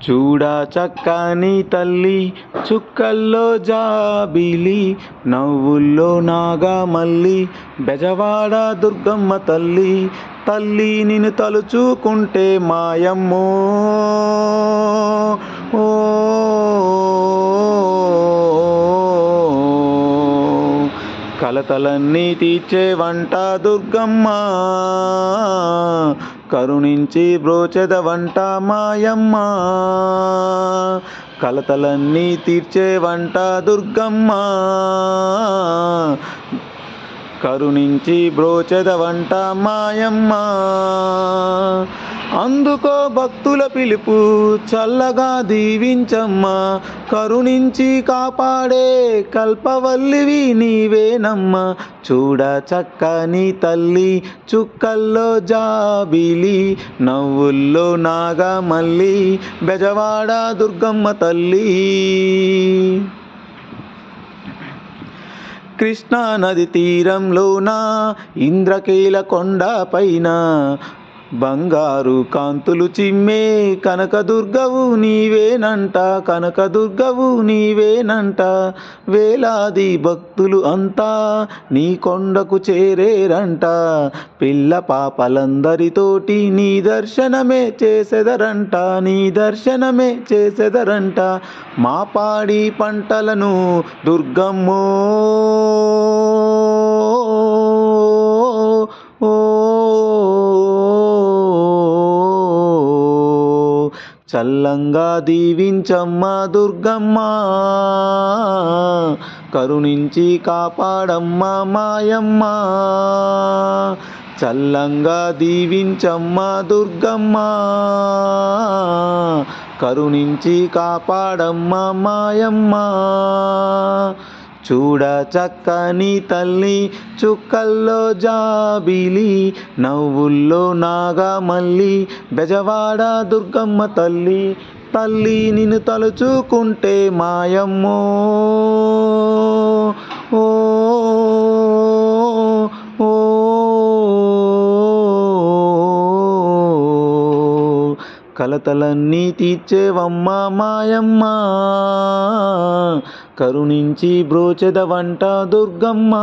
చూడా చక్కని తల్లి చుక్కల్లో జాబిలి నవ్వుల్లో నాగమల్లి బెజవాడ దుర్గమ్మ తల్లి తల్లి నిన్ను తలుచుకుంటే మాయమ్మో ఓ కలతలన్నీ తీర్చే వంట దుర్గమ్మ కరుణించి బ్రోచెదవంట మాయమ్మ కలతలన్నీ తీర్చే వంట దుర్గమ్మ కరుణించి బ్రోచెదవంట మాయమ్మ అందుకో భక్తుల పిలుపు చల్లగా దీవించమ్మా కరుణించి కాపాడే కల్పవల్లివి నీవేనమ్మా చూడ చక్కని తల్లి చుక్కల్లో జాబిలి నవ్వుల్లో నాగమల్లి బెజవాడ దుర్గమ్మ తల్లి కృష్ణా నది తీరంలోన ఇంద్రకీల కొండ పైన బంగారు కాంతులు చిమ్మే కనకదుర్గవు నీవేనంట కనకదుర్గవు నీవేనంట వేలాది భక్తులు అంతా నీ కొండకు చేరేరంట పిల్ల పాపలందరితోటి నీ దర్శనమే చేసెదరంట నీ దర్శనమే చేసెదరంట మా పాడి పంటలను దుర్గమ్మో చల్లంగా దీవించమ్మ దుర్గమ్మ కరుణించి కాపాడమ్మ మాయమ్మ చల్లంగా దీవించమ్మ దుర్గమ్మ కరుణించి కాపాడమ్మ మాయమ్మ చూడ చక్కని తల్లి చుక్కల్లో జాబిలి నవ్వుల్లో నాగమల్లి బెజవాడ దుర్గమ్మ తల్లి తల్లి నిన్ను తలుచుకుంటే మాయమ్మో ఓ ఓ కలతలన్నీ తీర్చేవమ్మ మాయమ్మ కరుణించి బ్రోచెదవంట దుర్గమ్మ